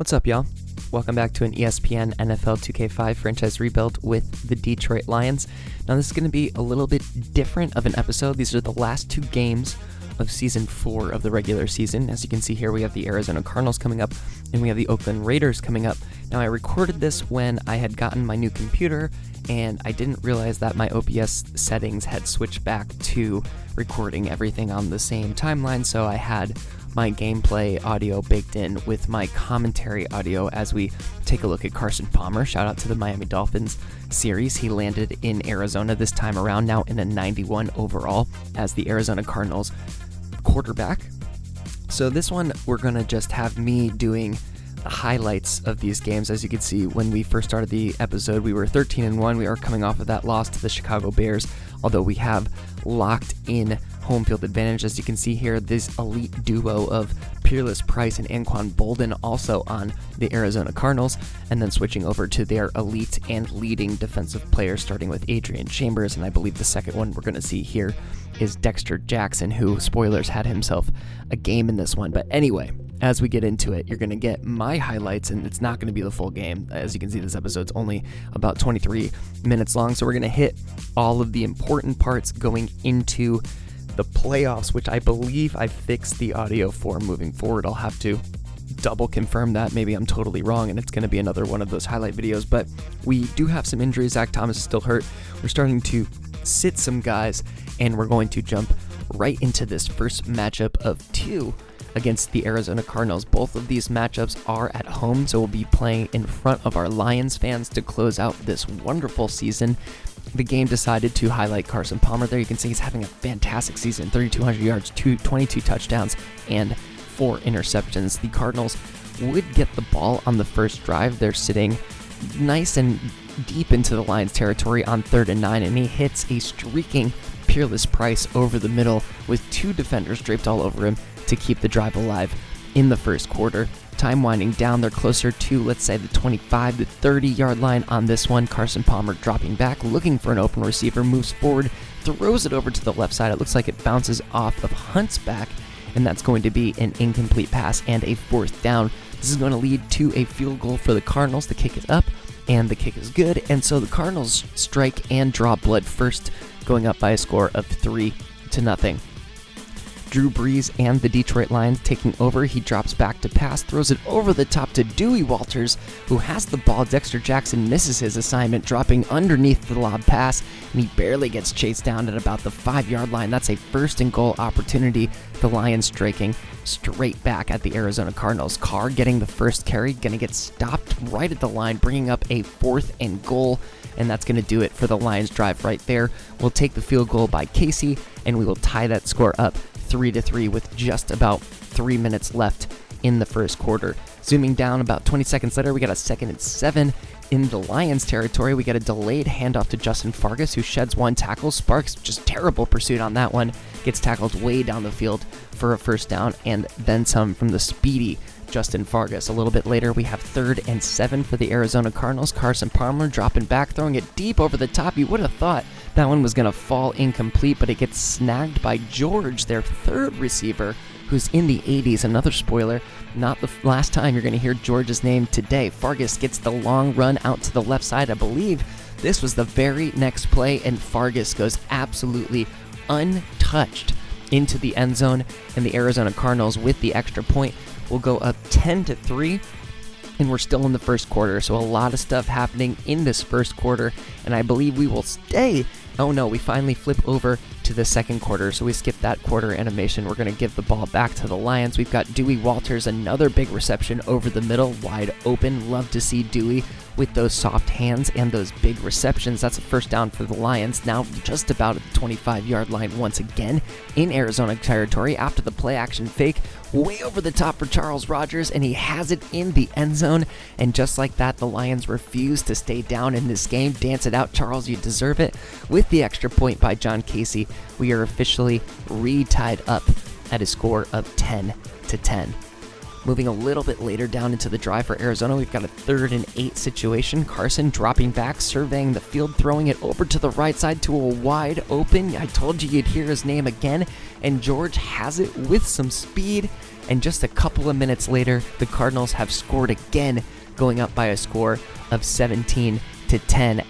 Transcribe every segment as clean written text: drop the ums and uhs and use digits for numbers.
What's up, y'all? Welcome back to an ESPN NFL 2K5 franchise rebuild with the Detroit Lions. Now, this is going to be a little bit different of an episode. These are the last two games of Season 4 of the regular season. As you can see here, we have the Arizona Cardinals coming up, and we have the Oakland Raiders coming up. Now, I recorded this when I had gotten my new computer, and I didn't realize that my OBS settings had switched back to recording everything on the same timeline, so I had my gameplay audio baked in with my commentary audio as we take a look at Carson Palmer. Shout out to the Miami Dolphins series. He landed in Arizona this time around, now in a 91 overall as the Arizona Cardinals quarterback. So this one, we're going to just have me doing the highlights of these games. As you can see, when we first started the episode, we were 13-1. We are coming off of that loss to the Chicago Bears, although we have locked in home field advantage. As you can see here, this elite duo of Peerless Price and Anquan Bolden also on the Arizona Cardinals, and then switching over to their elite and leading defensive players, starting with Adrian Chambers, and I believe the second one we're going to see here is Dexter Jackson, who, spoilers, had himself a game in this one. But anyway, as we get into it, you're going to get my highlights, and it's not going to be the full game. As you can see, this episode's only about 23 minutes long, so we're going to hit all of the important parts going into the playoffs, which I believe I fixed the audio for moving forward. I'll have to double confirm that. Maybe I'm totally wrong, and it's going to be another one of those highlight videos, but we do have some injuries. Zach Thomas is still hurt. We're starting to sit some guys, and we're going to jump right into this first matchup of two against the Arizona Cardinals. Both of these matchups are at home, so we'll be playing in front of our Lions fans to close out this wonderful season. The game decided to highlight Carson Palmer. There you can see he's having a fantastic season. 3,200 yards, 22 touchdowns, and 4 interceptions. The Cardinals would get the ball on the first drive. They're sitting nice and deep into the Lions territory on 3rd and 9, and he hits a streaking Peerless Price over the middle with 2 defenders draped all over him to keep the drive alive in the first quarter. Time winding down, they're closer to, let's say, the 25 to 30 yard line on this one. Carson Palmer dropping back, looking for an open receiver, moves forward, throws it over to the left side. It looks like it bounces off of Hunt's back, and that's going to be an incomplete pass and a 4th down. This is going to lead to a field goal for the Cardinals. The kick is up, and the kick is good, and so the Cardinals strike and draw blood first, going up by a score of 3-0. Drew Brees and the Detroit Lions taking over. He drops back to pass, throws it over the top to Dewey Walters, who has the ball. Dexter Jackson misses his assignment, dropping underneath the lob pass, and he barely gets chased down at about the 5-yard line. That's a 1st and goal opportunity. The Lions striking straight back at the Arizona Cardinals. Carr getting the first carry, going to get stopped right at the line, bringing up a 4th and goal, and that's going to do it for the Lions drive right there. We'll take the field goal by Casey, and we will tie that score up 3-3 with just about 3 minutes left in the first quarter. Zooming down about 20 seconds later, we got a 2nd and 7 in the Lions territory. We got a delayed handoff to Justin Fargas, who sheds 1 tackle. Sparks, just terrible pursuit on that one, gets tackled way down the field for a 1st down, and then some from the speedy Justin Fargas. A little bit later, we have 3rd and 7 for the Arizona Cardinals. Carson Palmer dropping back, throwing it deep over the top. You would have thought that one was going to fall incomplete, but it gets snagged by George, their 3rd receiver, who's in the 80s. Another spoiler, not the last time you're going to hear George's name today. Fargas gets the long run out to the left side. I believe this was the very next play, and Fargas goes absolutely untouched into the end zone, and the Arizona Cardinals, with the extra point, will go up 10-3, and we're still in the first quarter, so a lot of stuff happening in this first quarter, and I believe we will stay. Oh no, we finally flip over to the second quarter, so we skip that quarter animation. We're going to give the ball back to the Lions. We've got Dewey Walters, another big reception over the middle, wide open. Love to see Dewey with those soft hands and those big receptions. That's a 1st down for the Lions, now just about at the 25-yard line once again in Arizona territory after the play-action fake. Way over the top for Charles Rogers, and he has it in the end zone, and just like that, the Lions refuse to stay down in this game. Dance it out, Charles, you deserve it. With the extra point by John Casey, we are officially re-tied up at a score of 10-10. Moving a little bit later down into the drive for Arizona, we've got a 3rd and 8 situation. Carson dropping back, surveying the field, throwing it over to the right side to a wide open. I told you you'd hear his name again, and George has it with some speed, and just a couple of minutes later, the Cardinals have scored again, going up by a score of 17-10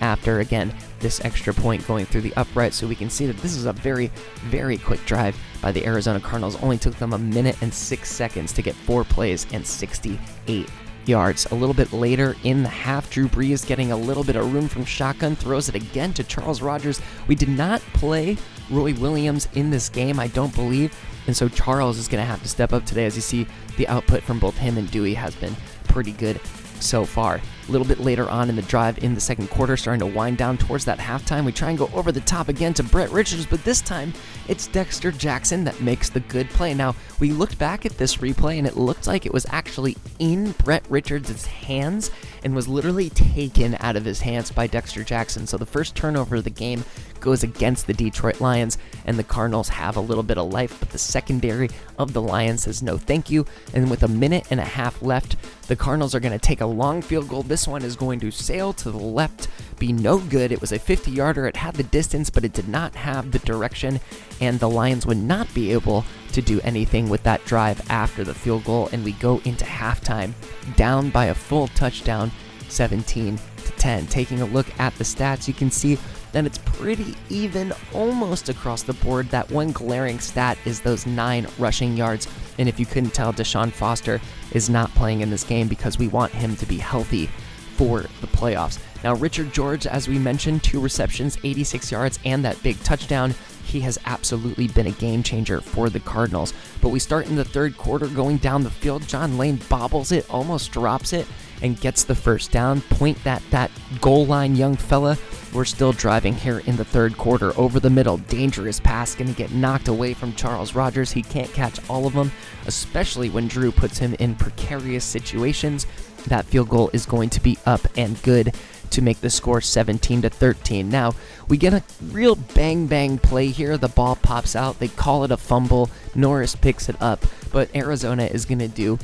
after, again, this extra point going through the upright. So we can see that this is a very, very quick drive by the Arizona Cardinals. Only took them 1 minute and 6 seconds to get 4 plays and 68 yards. A little bit later in the half, Drew Brees getting a little bit of room from shotgun, throws it again to Charles Rogers. We did not play Roy Williams in this game, I don't believe, and so Charles is going to have to step up today. As you see, the output from both him and Dewey has been pretty good so far. A little bit later on in the drive in the second quarter, starting to wind down towards that halftime, we try and go over the top again to Brett Richards, but this time it's Dexter Jackson that makes the good play. Now, we looked back at this replay and it looked like it was actually in Brett Richards' hands and was literally taken out of his hands by Dexter Jackson. So the first turnover of the game goes against the Detroit Lions, and the Cardinals have a little bit of life, but the secondary of the Lions says no thank you. And with 1.5 minutes left, the Cardinals are going to take a long field goal. This one is going to sail to the left, be no good. It was a 50-yarder. It had the distance, but it did not have the direction, and the Lions would not be able to do anything with that drive after the field goal, and we go into halftime down by a full touchdown, 17-10. Taking a look at the stats, you can see that it's pretty even almost across the board. That one glaring stat is those 9 rushing yards, and if you couldn't tell, Deshaun Foster is not playing in this game because we want him to be healthy for the playoffs. Now, Richard George, as we mentioned, 2 receptions, 86 yards, and that big touchdown. He has absolutely been a game changer for the Cardinals. But we start in the third quarter going down the field. John Lane bobbles it, almost drops it, and gets the first down. Point that goal line, young fella. We're still driving here in the third quarter. Over the middle, dangerous pass, going to get knocked away from Charles Rogers. He can't catch all of them, especially when Drew puts him in precarious situations. That field goal is going to be up and good to make the score 17-13. Now, we get a real bang play here. The ball pops out. They call it a fumble. Norris picks it up, but Arizona is going to do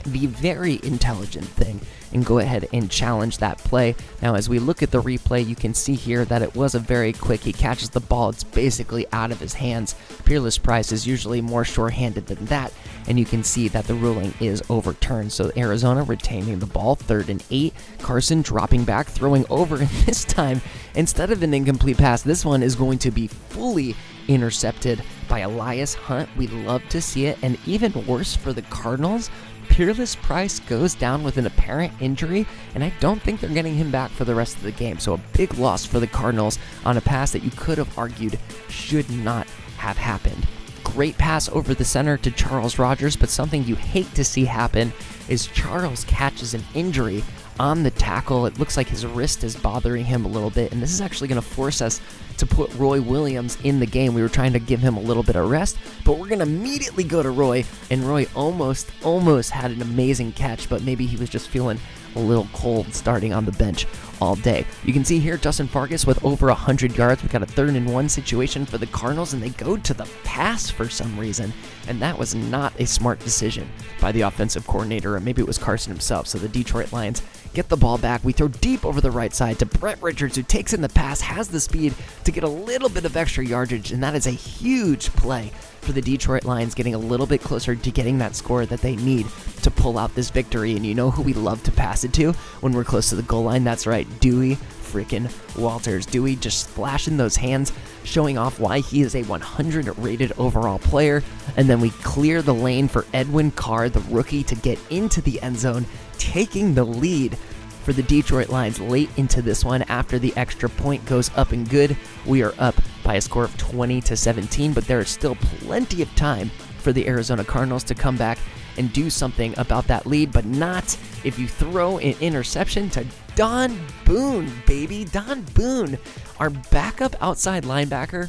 the very intelligent thing and go ahead and challenge that play. Now, as we look at the replay, you can see here that it was a very quick. He catches the ball. It's basically out of his hands. Peerless Price is usually more sure-handed than that, and you can see that the ruling is overturned. So Arizona retaining the ball, 3rd and 8. Carson dropping back, throwing over, and this time, instead of an incomplete pass, this one is going to be fully intercepted by Elias Hunt. We love to see it, and even worse for the Cardinals, Peerless Price goes down with an apparent injury, and I don't think they're getting him back for the rest of the game. So a big loss for the Cardinals on a pass that you could have argued should not have happened. Great pass over the center to Charles Rogers, but something you hate to see happen is Charles catches an injury on the tackle. It looks like his wrist is bothering him a little bit, and this is actually going to force us to put Roy Williams in the game. We were trying to give him a little bit of rest, but we're going to immediately go to Roy, and Roy almost had an amazing catch, but maybe he was just feeling a little cold starting on the bench all day. You can see here Justin Fargas with over 100 yards. We've got a 3rd and 1 situation for the Cardinals, and they go to the pass for some reason, and that was not a smart decision by the offensive coordinator, or maybe it was Carson himself. So the Detroit Lions get the ball back. We throw deep over the right side to Brett Richards, who takes in the pass, has the speed to get a little bit of extra yardage, and that is a huge play for the Detroit Lions, getting a little bit closer to getting that score that they need to pull out this victory. And you know who we love to pass it to when we're close to the goal line? That's right, Dewey freaking Walters. Dewey just flashing those hands, showing off why he is a 100 rated overall player. And then we clear the lane for Edwin Carr, the rookie, to get into the end zone, taking the lead for the Detroit Lions late into this one. After the extra point goes up and good, we are up by a score of 20-17, but there is still plenty of time for the Arizona Cardinals to come back and do something about that lead, but not if you throw an interception to Don Boone, baby. Don Boone, our backup outside linebacker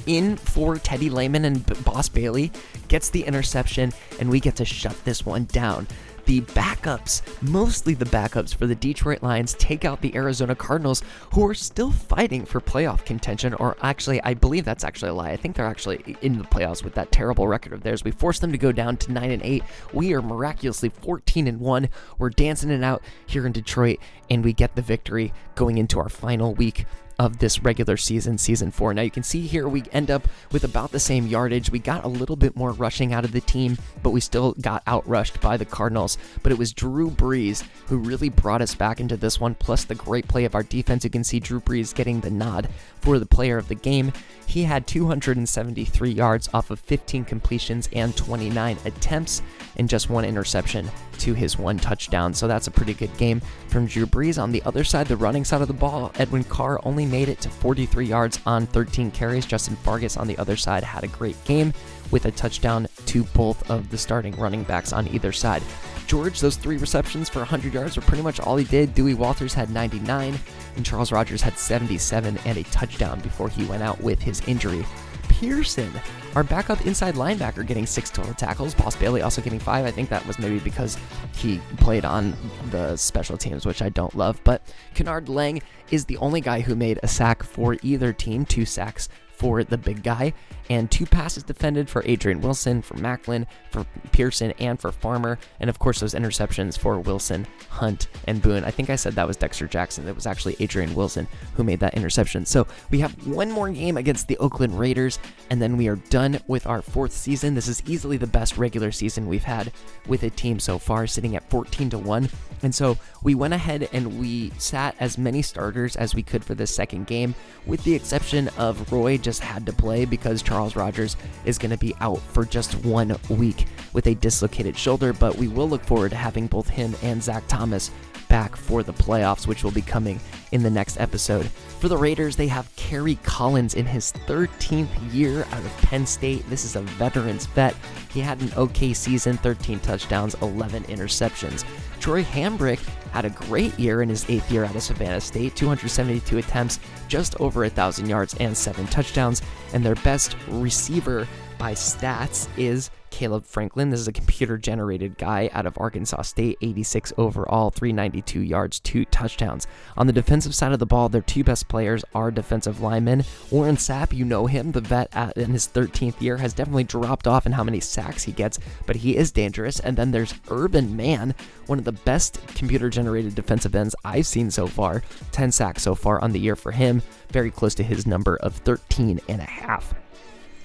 in for Teddy Lehman and Boss Bailey, gets the interception, and we get to shut this one down. The backups, mostly the backups for the Detroit Lions, take out the Arizona Cardinals, who are still fighting for playoff contention, or actually, I believe that's actually a lie. I think they're actually in the playoffs with that terrible record of theirs. We forced them to go down to 9-8. We are miraculously 14-1. We're dancing it out here in Detroit, and we get the victory going into our final week of this regular season, Season 4. Now you can see here we end up with about the same yardage. We got a little bit more rushing out of the team, but we still got outrushed by the Cardinals. But it was Drew Brees who really brought us back into this one, plus the great play of our defense. You can see Drew Brees getting the nod for the player of the game. He had 273 yards off of 15 completions and 29 attempts and just one interception to his one touchdown. So that's a pretty good game from Drew Brees. On the other side, the running side of the ball, Edwin Carr only made it to 43 yards on 13 carries. Justin Fargas on the other side had a great game with a touchdown to both of the starting running backs on either side. George, those 3 receptions for 100 yards were pretty much all he did. Dewey Walters had 99, and Charles Rogers had 77 and a touchdown before he went out with his injury. Pearson, our backup inside linebacker, getting 6 total tackles. Boss Bailey also getting 5. I think that was maybe because he played on the special teams, which I don't love. But Kennard Lang is the only guy who made a sack for either team, 2 sacks for the big guy, and 2 passes defended for Adrian Wilson, for Macklin, for Pearson, and for Farmer, and of course those interceptions for Wilson, Hunt, and Boone. I think I said that was Dexter Jackson. It was actually Adrian Wilson who made that interception. So we have one more game against the Oakland Raiders, and then we are done with our 4th season. This is easily the best regular season we've had with a team so far, sitting at 14-1. And so we went ahead and we sat as many starters as we could for this second game, with the exception of Roy just had to play because Charles Rogers is going to be out for just 1 week with a dislocated shoulder, but we will look forward to having both him and Zach Thomas back for the playoffs, which will be coming in the next episode. For the Raiders, they have Kerry Collins in his 13th year out of Penn State. This is a veteran's vet. He had an okay season, 13 touchdowns, 11 interceptions. Troy Hambrick had a great year in his 8th year out of Savannah State, 272 attempts, just over 1,000 yards and 7 touchdowns. And their best receiver by stats is Caleb Franklin. This is a computer-generated guy out of Arkansas State, 86 overall, 392 yards, 2 touchdowns. On the defensive side of the ball, their 2 best players are defensive linemen. Warren Sapp, you know him, the vet in his 13th year, has definitely dropped off in how many sacks he gets, but he is dangerous. And then there's Urban Mann, one of the best computer-generated defensive ends I've seen so far. 10 sacks so far on the year for him, very close to his number of 13 and a half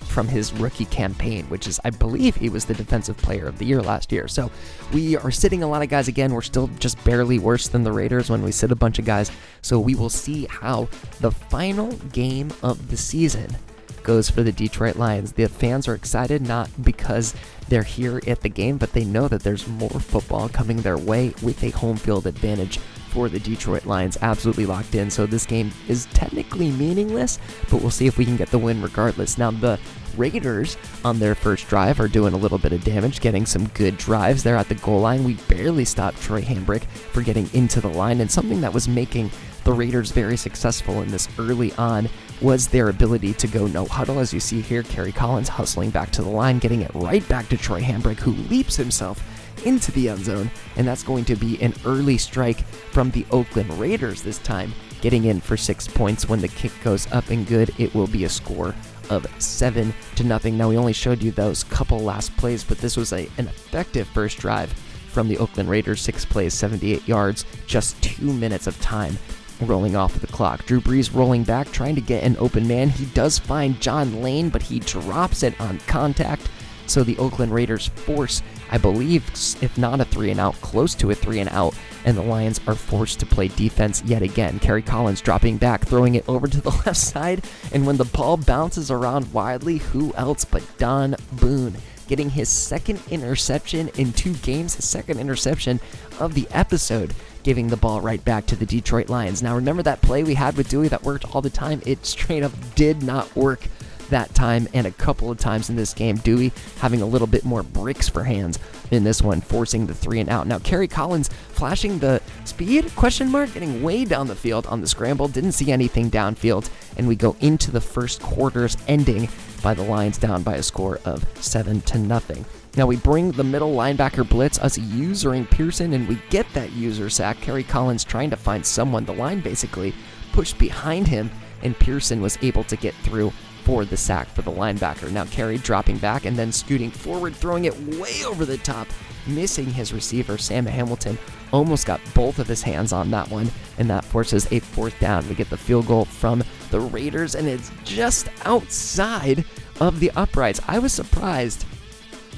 from his rookie campaign, which is, I believe, he was the defensive player of the year last year. So we are sitting a lot of guys again. We're still just barely worse than the Raiders when we sit a bunch of guys. So we will see how the final game of the season goes for the Detroit Lions. The fans are excited, not because they're here at the game, but they know that there's more football coming their way with a home field advantage for the Detroit Lions. Absolutely locked in. So this game is technically meaningless, but we'll see if we can get the win regardless. Now, the Raiders on their first drive are doing a little bit of damage, getting some good drives. They're at the goal line. We barely stopped Troy Hambrick for getting into the line, and something that was making the Raiders very successful in this early on was their ability to go no huddle. As you see here, Kerry Collins hustling back to the line, getting it right back to Troy Hambrick, who leaps himself into the end zone, and that's going to be an early strike from the Oakland Raiders this time, getting in for 6 points. When the kick goes up and good, it will be a score of 7-0. Now, we only showed you those couple last plays, but this was an effective first drive from the Oakland Raiders. 6 plays, 78 yards, just 2 minutes of time rolling off of the clock. Drew Brees rolling back, trying to get an open man. He does find John Lane, but he drops it on contact. So the Oakland Raiders force, I believe, if not a 3-and-out, close to a 3-and-out, and the Lions are forced to play defense yet again. Kerry Collins dropping back, throwing it over to the left side, and when the ball bounces around wildly, who else but Don Boone, getting his 2nd interception in 2 games, his 2nd interception of the episode, giving the ball right back to the Detroit Lions. Now, remember that play we had with Dewey that worked all the time? It straight up did not work that time, and a couple of times in this game. Dewey having a little bit more bricks for hands in this one, forcing the 3-and-out. Now, Kerry Collins flashing the speed, getting way down the field on the scramble, didn't see anything downfield, and we go into the first quarters, ending by the Lions down by a score of 7-0. Now we bring the middle linebacker blitz, us usering Pearson, and we get that user sack. Kerry Collins trying to find someone. The line basically pushed behind him, and Pearson was able to get through for the sack for the linebacker. Now Kerry dropping back and then scooting forward, throwing it way over the top, missing his receiver. Sam Hamilton almost got both of his hands on that one, and that forces a 4th down. We get the field goal from the Raiders, and it's just outside of the uprights. I was surprised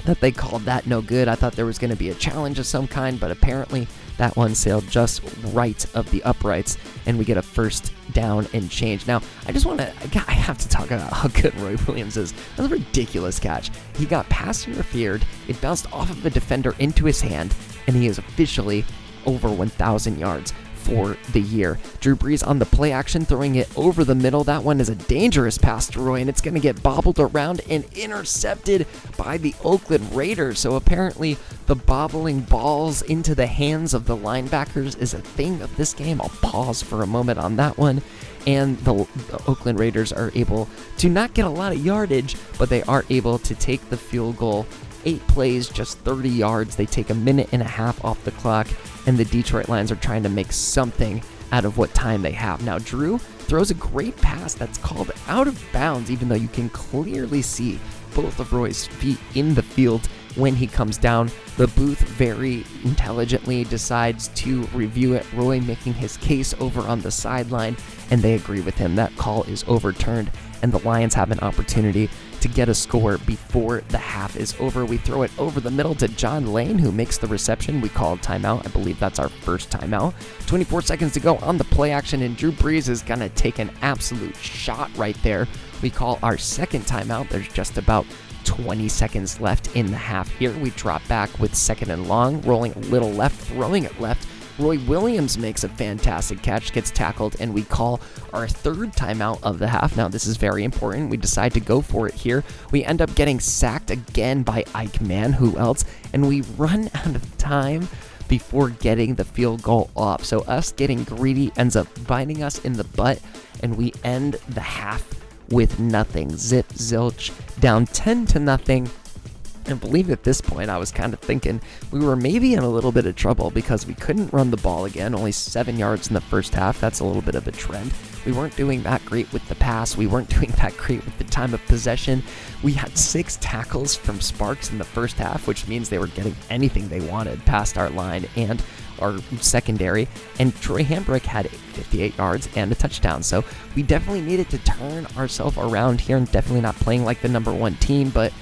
that they called that no good. I thought there was going to be a challenge of some kind, but apparently that one sailed just right of the uprights, and we get a 1st down and change. Now, I have to talk about how good Roy Williams is. That was a ridiculous catch. He got pass interfered, it bounced off of a defender into his hand, and he is officially over 1,000 yards for the year. Drew Brees on the play action, throwing it over the middle. That one is a dangerous pass to Roy, and it's going to get bobbled around and intercepted by the Oakland Raiders. So apparently the bobbling balls into the hands of the linebackers is a thing of this game. I'll pause for a moment on that one. And the Oakland Raiders are able to not get a lot of yardage, but they are able to take the field goal. 8 plays, just 30 yards. They take a minute and a half off the clock, and the Detroit Lions are trying to make something out of what time they have. Now, Drew throws a great pass that's called out of bounds, even though you can clearly see both of Roy's feet in the field when he comes down. The booth very intelligently decides to review it. Roy making his case over on the sideline, and they agree with him. That call is overturned, and the Lions have an opportunity to get a score before the half is over. We throw it over the middle to John Lane, who makes the reception. We call timeout. I believe that's our first timeout. 24 seconds to go on the play action, and Drew Brees is going to take an absolute shot right there. We call our second timeout. There's just about 20 seconds left in the half here. We drop back with 2nd and long, rolling a little left, throwing it left. Roy Williams makes a fantastic catch, gets tackled, and we call our 3rd timeout of the half. Now, this is very important. We decide to go for it here. We end up getting sacked again by Ike Mann, who else? And we run out of time before getting the field goal off. So us getting greedy ends up biting us in the butt, and we end the half with nothing. Zip, zilch, down 10-0. I believe at this point I was kind of thinking we were maybe in a little bit of trouble because we couldn't run the ball again, only 7 yards in the first half. That's a little bit of a trend. We weren't doing that great with the pass. We weren't doing that great with the time of possession. We had 6 tackles from Sparks in the first half, which means they were getting anything they wanted past our line and our secondary, and Troy Hambrick had 58 yards and a touchdown. So we definitely needed to turn ourselves around here, and definitely not playing like the number 1 team, but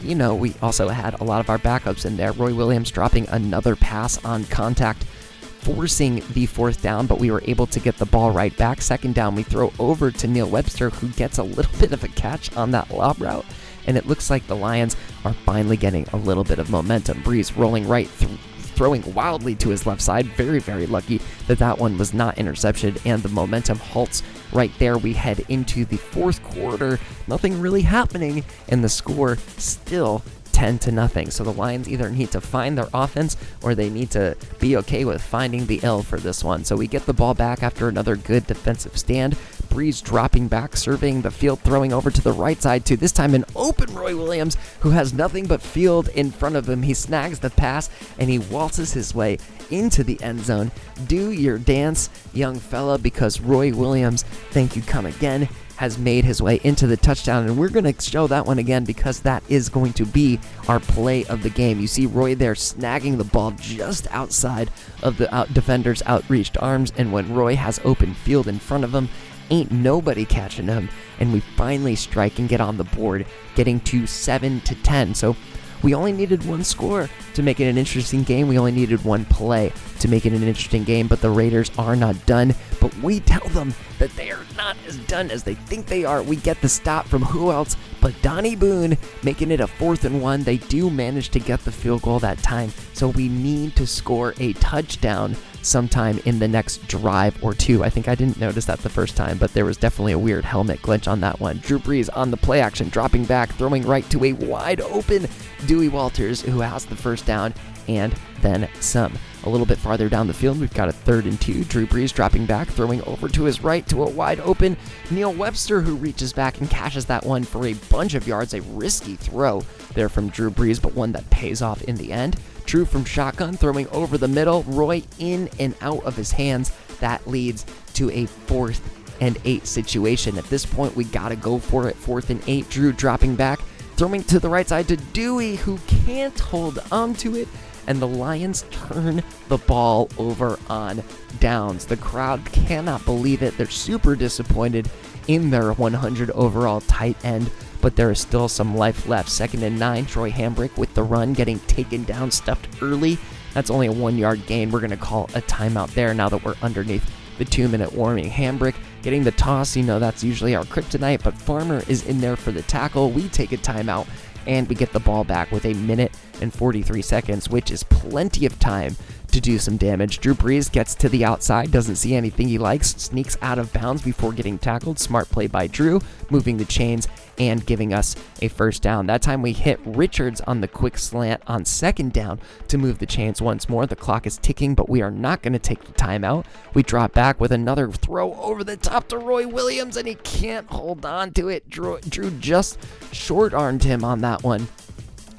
you know, we also had a lot of our backups in there. Roy Williams dropping another pass on contact, forcing the 4th down, but we were able to get the ball right back. 2nd down, we throw over to Neil Webster, who gets a little bit of a catch on that lob route, and it looks like the Lions are finally getting a little bit of momentum. Brees rolling right through, throwing wildly to his left side. Very, very lucky that that one was not intercepted, and the momentum halts right there. We head into the 4th quarter. Nothing really happening, and the score still 10-0. So the Lions either need to find their offense or they need to be okay with finding the L for this one. So we get the ball back after another good defensive stand. Brees dropping back, surveying the field, throwing over to the right side to this time an open Roy Williams, who has nothing but field in front of him. He snags the pass and he waltzes his way into the end zone. Do your dance, young fella, because Roy Williams, thank you, come again, has made his way into the touchdown, and we're going to show that one again because that is going to be our play of the game. You see Roy there snagging the ball just outside of the defender's outreached arms, and when Roy has open field in front of him, ain't nobody catching him, and we finally strike and get on the board, getting to 7-10. So we only needed one score to make it an interesting game. We only needed one play to make it an interesting game, but the Raiders are not done. But we tell them that they are not as done as they think they are. We get the stop from who else but Donnie Boone, making it a 4th and 1. They do manage to get the field goal that time, so we need to score a touchdown sometime in the next drive or two. I think I didn't notice that the first time, but there was definitely a weird helmet glitch on that one. Drew Brees on the play action, dropping back, throwing right to a wide open Dewey Walters, who has the first down and then some. A little bit farther down the field, we've got a 3rd and 2. Drew Brees dropping back, throwing over to his right to a wide open Neil Webster, who reaches back and catches that one for a bunch of yards. A risky throw there from Drew Brees, but one that pays off in the end. Drew from shotgun, throwing over the middle. Roy in and out of his hands. That leads to a 4th and 8 situation. At this point, we got to go for it. 4th and 8. Drew dropping back, throwing to the right side to Dewey, who can't hold on to it, and the Lions turn the ball over on downs. The crowd cannot believe it. They're super disappointed in their 100 overall tight end, but there is still some life left. 2nd and 9, Troy Hambrick with the run, getting taken down, stuffed early. That's only a 1-yard gain. We're going to call a timeout there now that we're underneath the 2-minute warning. Hambrick getting the toss, that's usually our kryptonite, but Farmer is in there for the tackle. We take a timeout, and we get the ball back with 1 minute and 43 seconds, which is plenty of time to do some damage. Drew Brees gets to the outside, doesn't see anything he likes, sneaks out of bounds before getting tackled. Smart play by Drew, moving the chains and giving us a first down. That time we hit Richards on the quick slant on 2nd down to move the chains once more. The clock is ticking, but we are not going to take the timeout. We drop back with another throw over the top to Roy Williams, and he can't hold on to it. Drew just short-armed him on that one,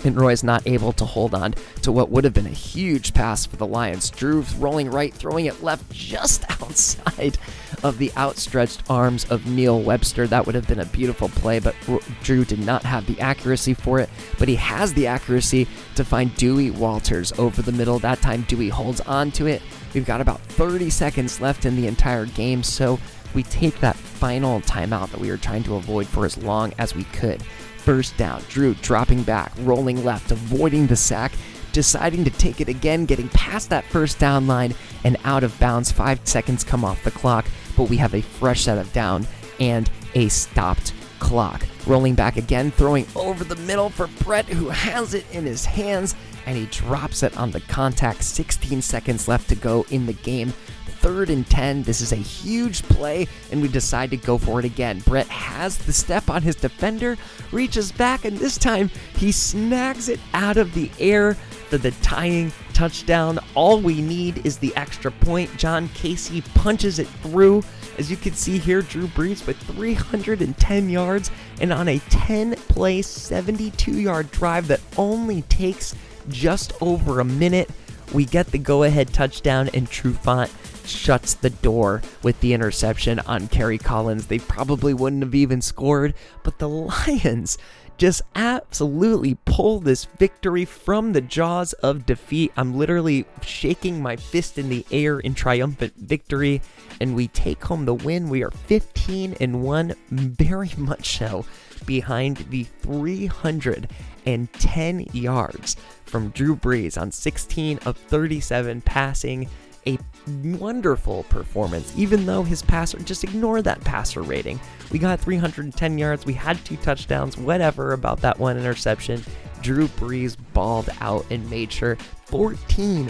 and Roy's not able to hold on to what would have been a huge pass for the Lions. Drew rolling right, throwing it left just outside of the outstretched arms of Neil Webster. That would have been a beautiful play, but Drew did not have the accuracy for it, but he has the accuracy to find Dewey Walters over the middle. That time Dewey holds on to it. We've got about 30 seconds left in the entire game, so we take that final timeout that we were trying to avoid for as long as we could. First down, Drew dropping back, rolling left, avoiding the sack, deciding to take it again, getting past that first down line and out of bounds. 5 seconds come off the clock, but we have a fresh set of down and a stopped clock. Rolling back again, throwing over the middle for Brett, who has it in his hands, and he drops it on the contact. 16 seconds left to go in the game. 3rd and 10. This is a huge play, and we decide to go for it again. Brett has the step on his defender, reaches back, and this time he snags it out of the air for the tying touchdown. All we need is the extra point. John Casey punches it through. As you can see here, Drew Brees with 310 yards, and on a 10-play, 72-yard drive that only takes just over a minute, we get the go-ahead touchdown, and Trufant shuts the door with the interception on Kerry Collins. They probably wouldn't have even scored, but the Lions just absolutely pull this victory from the jaws of defeat. I'm literally shaking my fist in the air in triumphant victory, and we take home the win. We are 15-1, very much so, behind the 310 yards from Drew Brees on 16 of 37 passing. A wonderful performance, even though his passer, just ignore that passer rating. We got 310 yards, we had 2 touchdowns, whatever about that one interception. Drew Brees balled out and made sure 14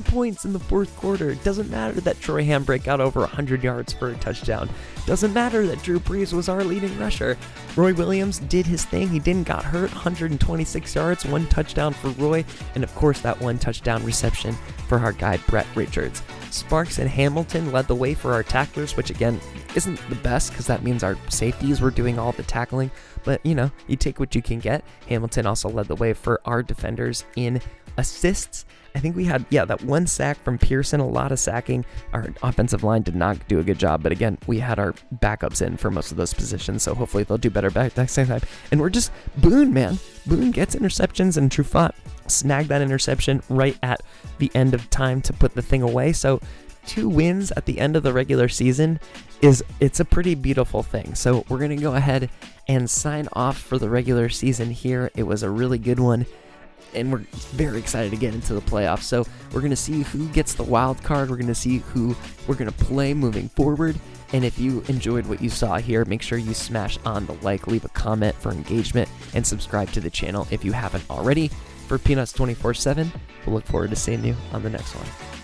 points in the 4th quarter. It doesn't matter that Troy Hambrick got over 100 yards for a touchdown. Doesn't matter that Drew Brees was our leading rusher. Roy Williams did his thing. He didn't got hurt. 126 yards, 1 touchdown for Roy, and of course that 1 touchdown reception for our guy Brett Richards. Sparks and Hamilton led the way for our tacklers, which again isn't the best because that means our safeties were doing all the tackling, but you take what you can get. Hamilton also led the way for our defenders in assists. I think we had, that 1 sack from Pearson, a lot of sacking. Our offensive line did not do a good job, but again, we had our backups in for most of those positions, so hopefully they'll do better back next time. And we're just, Boone gets interceptions, and Trufant snagged that interception right at the end of time to put the thing away. So 2 wins at the end of the regular season it's a pretty beautiful thing. So we're going to go ahead and sign off for the regular season here. It was a really good one, and we're very excited to get into the playoffs. So we're going to see who gets the wild card. We're going to see who we're going to play moving forward. And if you enjoyed what you saw here, make sure you smash on the like, leave a comment for engagement, and subscribe to the channel if you haven't already. For Peanuts 24/7, we'll look forward to seeing you on the next one.